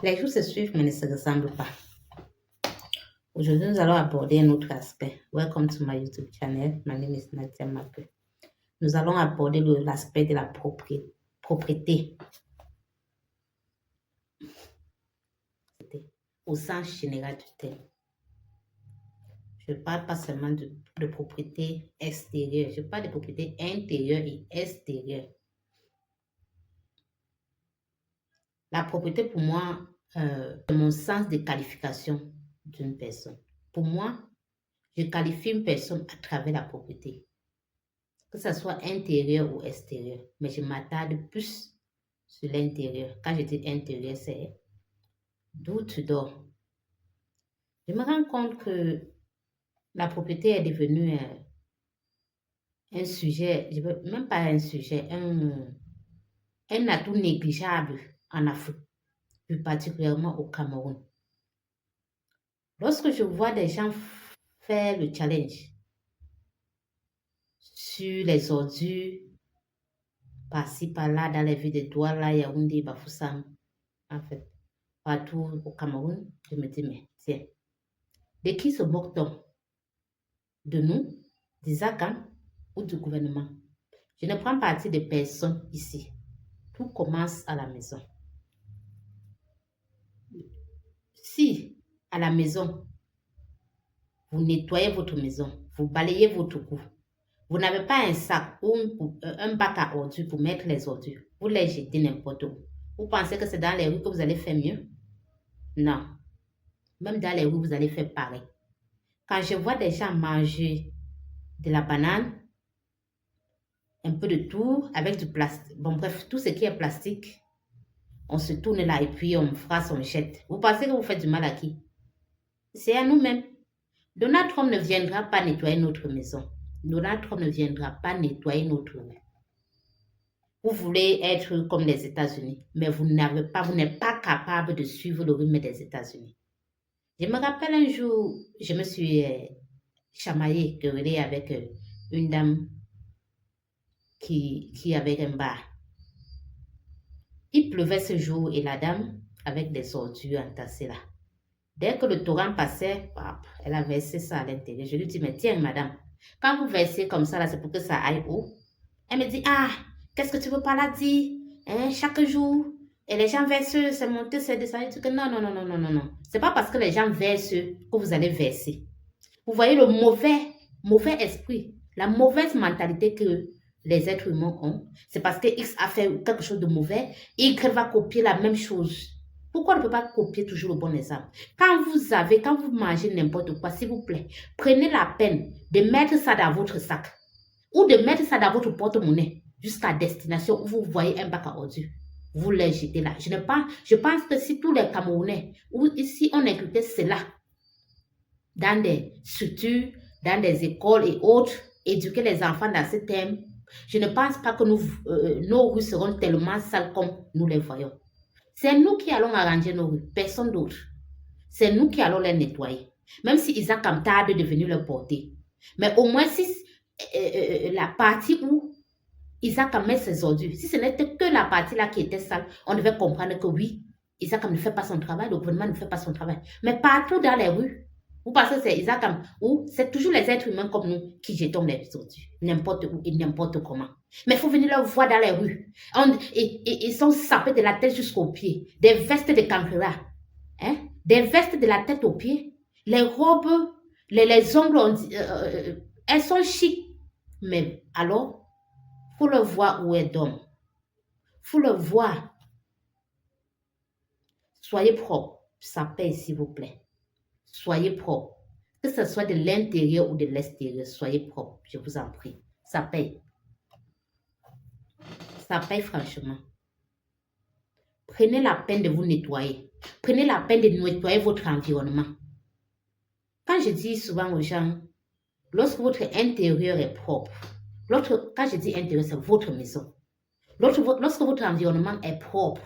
Les jours se suivent mais ne se ressemblent pas. Aujourd'hui, nous allons aborder un autre aspect. Welcome to my YouTube channel. My name is Nadia Mape. Nous allons aborder l'aspect de la propriété au sens général du terme. Je ne parle pas seulement de propriété extérieure, je parle de propriété intérieure et extérieure. La propriété, pour moi, c'est mon sens de qualification d'une personne. Pour moi, je qualifie une personne à travers la propriété, que ce soit intérieur ou extérieur. Mais je m'attarde plus sur l'intérieur. Quand je dis intérieur, c'est d'où tu dors. Je me rends compte que la propriété est devenue un sujet, même pas un sujet, un atout négligeable en Afrique, plus particulièrement au Cameroun. Lorsque je vois des gens faire le challenge sur les ordures, par-ci, par-là, dans les villes de Douala, Yaoundé, Bafoussam, en fait, partout au Cameroun, je me dis, mais tiens, de qui se moque-t-on? De nous, des ACAM ou du gouvernement? Je ne prends parti de personne ici. Tout commence à la maison. Si, à la maison, vous nettoyez votre maison, vous balayez votre cou, vous n'avez pas un sac ou un bac à ordures pour mettre les ordures, vous les jetez n'importe où. Vous pensez que c'est dans les rues que vous allez faire mieux? Non. Même dans les rues, vous allez faire pareil. Quand je vois des gens manger de la banane, un peu de tout, avec du plastique, bon bref, tout ce qui est plastique, on se tourne là et puis on frasse, on jette. Vous pensez que vous faites du mal à qui? C'est à nous-mêmes. Donald Trump ne viendra pas nettoyer notre maison. Donald Trump ne viendra pas nettoyer notre rue. Vous voulez être comme les États-Unis, mais vous n'êtes pas capable de suivre le rythme des États-Unis. Je me rappelle un jour, je me suis chamaillée, querellée avec une dame qui avait un bar. Il pleuvait ce jour et la dame, avec des ordures entassées là. Dès que le torrent passait, elle a versé ça à l'intérieur. Je lui dis, mais tiens, madame, quand vous versez comme ça, là, c'est pour que ça aille où? Elle me dit, ah, qu'est-ce que tu veux pas là dire? Hein, chaque jour, et les gens versent, c'est monté, c'est descendu. Non, non, non, non, non, non, non. C'est pas parce que les gens versent que vous allez verser. Vous voyez le mauvais esprit, la mauvaise mentalité que les êtres humains ont. C'est parce que X a fait quelque chose de mauvais, Y va copier la même chose. Pourquoi on ne peut pas copier toujours le bon exemple? Quand vous mangez n'importe quoi, s'il vous plaît, prenez la peine de mettre ça dans votre sac ou de mettre ça dans votre porte-monnaie jusqu'à destination où vous voyez un bac à ordures. Vous les jetez là. Je pense que si tous les Camerounais, ou ici on incluait cela dans des structures, dans des écoles et autres, éduquer les enfants dans ce thème, je ne pense pas que nos rues seront tellement sales comme nous les voyons. C'est nous qui allons arranger nos rues, personne d'autre. C'est nous qui allons les nettoyer. Même si Isaac tarde de venir le porter. Mais au moins, si la partie où Isaac met ses ordures, si ce n'était que la partie là qui était sale, on devait comprendre que oui, Isaac ne fait pas son travail, le gouvernement ne fait pas son travail. Mais partout dans les rues, vous pensez que c'est Isaac ou c'est toujours les êtres humains comme nous qui jetons les ordures, n'importe où et n'importe comment. Mais il faut venir leur voir dans les rues. Ils sont sapés de la tête jusqu'aux pieds, des vestes de cancrera, hein? Des vestes de la tête aux pieds, les robes, les ongles, elles sont chic. Mais alors, il faut le voir où est d'homme. Il faut le voir. Soyez propre, ça paye s'il vous plaît. Soyez propre. Que ce soit de l'intérieur ou de l'extérieur, soyez propre, je vous en prie. Ça paye. Ça paye franchement. Prenez la peine de vous nettoyer. Prenez la peine de nettoyer votre environnement. Quand je dis souvent aux gens, lorsque votre intérieur est propre, quand je dis intérieur, c'est votre maison. Lorsque votre environnement est propre,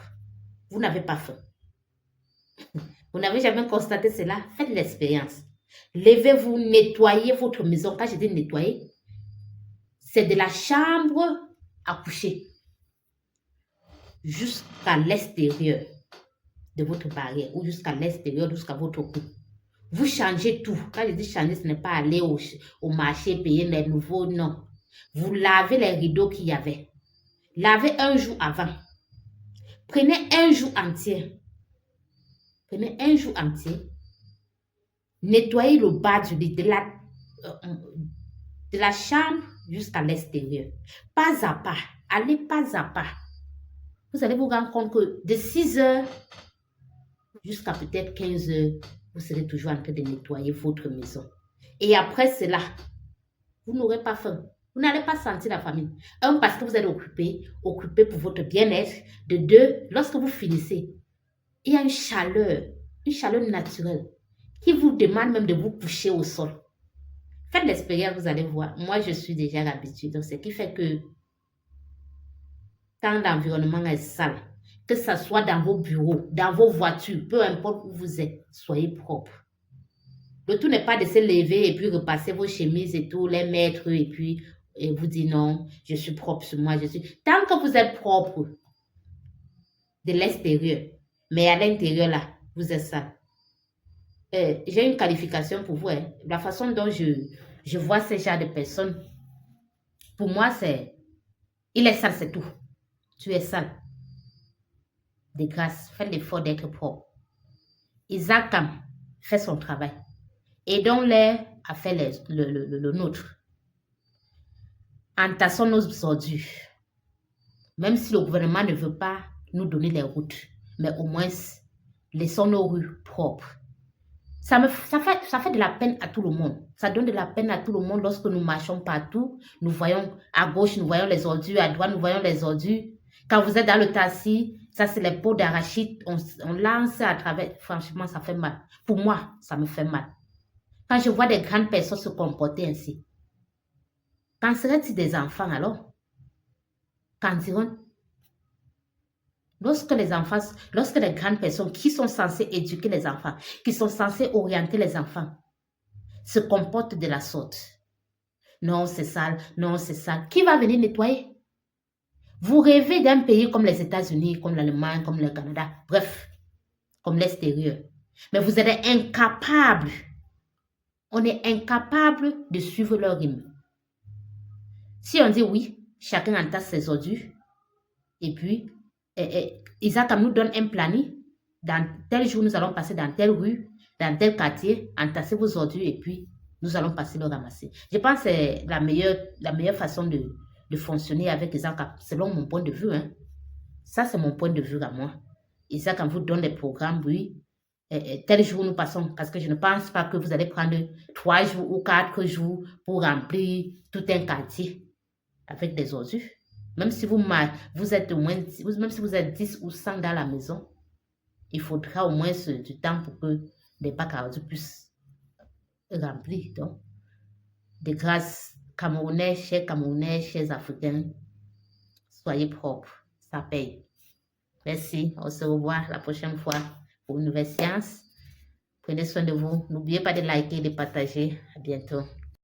vous n'avez pas faim. Vous n'avez jamais constaté cela? Faites l'expérience. Levez-vous, nettoyez votre maison. Quand je dis nettoyer, c'est de la chambre à coucher jusqu'à l'extérieur. de votre barrière ou jusqu'à l'extérieur, jusqu'à votre cou. Vous changez tout. Quand je dis changer, ce n'est pas aller au marché, payer les nouveaux, non. Vous lavez les rideaux qu'il y avait. Lavez un jour avant. Prenez un jour entier. Prenez un jour entier. Nettoyez le bas du lit, de la chambre jusqu'à l'extérieur. Pas à pas. Allez pas à pas. Vous allez vous rendre compte que de 6 heures jusqu'à peut-être 15 heures, vous serez toujours en train de nettoyer votre maison. Et après cela, vous n'aurez pas faim. Vous n'allez pas sentir la famine. Un, parce que vous êtes occupé pour votre bien-être. De deux, lorsque vous finissez, il y a une chaleur naturelle qui vous demande même de vous coucher au sol. Faites l'expérience, vous allez voir. Moi, je suis déjà l'habitude. Donc, ce qui fait que quand l'environnement est sale, que ce soit dans vos bureaux, dans vos voitures, peu importe où vous êtes, soyez propre. Le tout n'est pas de se lever et puis repasser vos chemises et tout, les mettre et puis vous dire non, je suis propre sur moi, je suis... Tant que vous êtes propre de l'extérieur, mais à l'intérieur là, vous êtes sale. J'ai une qualification pour vous. Hein. La façon dont je vois ce genre de personnes, pour moi, c'est... Il est sale, c'est tout. Tu es sale. De grâce, fais l'effort d'être propre. Isaac fait son travail. Aidons-les à faire le nôtre. Entassons nos ordures. Même si le gouvernement ne veut pas nous donner les routes, mais au moins, laissons nos rues propres. Ça fait de la peine à tout le monde. Ça donne de la peine à tout le monde lorsque nous marchons partout. Nous voyons à gauche, nous voyons les ordures. À droite, nous voyons les ordures. Quand vous êtes dans le taxi, ça c'est les pots d'arachide. On lance à travers. Franchement, ça fait mal. Pour moi, ça me fait mal. Quand je vois des grandes personnes se comporter ainsi. Qu'en serait-il des enfants alors? Qu'en diront? Lorsque les grandes personnes qui sont censées éduquer les enfants, qui sont censées orienter les enfants, se comportent de la sorte. Non, c'est sale, non, c'est sale. Qui va venir nettoyer? Vous rêvez d'un pays comme les États-Unis, comme l'Allemagne, comme le Canada, bref, comme l'extérieur. Mais vous êtes incapables. On est incapable de suivre leur rythme. Si on dit oui, chacun entasse ses ordures, et puis, Isaac nous donne un planning. Dans tel jour, nous allons passer dans telle rue, dans tel quartier, entasser vos ordures, et puis, nous allons passer le ramasser. Je pense que c'est la meilleure façon de fonctionner avec Isaac, selon mon point de vue. Hein. Ça, c'est mon point de vue à moi. Isaac vous donne des programmes, oui. Tel jour, nous passons, parce que je ne pense pas que vous allez prendre 3 jours ou 4 jours pour remplir tout un quartier avec des ordures. Même si vous êtes au moins, même si vous êtes 10 ou 100 dans la maison, il faudra au moins du temps pour que les bacs à ordures puissent remplir. Donc, de grâce, Camerounais, chers Africains, soyez propres, ça paye. Merci, on se revoit la prochaine fois pour une nouvelle séance. Prenez soin de vous. N'oubliez pas de liker et de partager. À bientôt.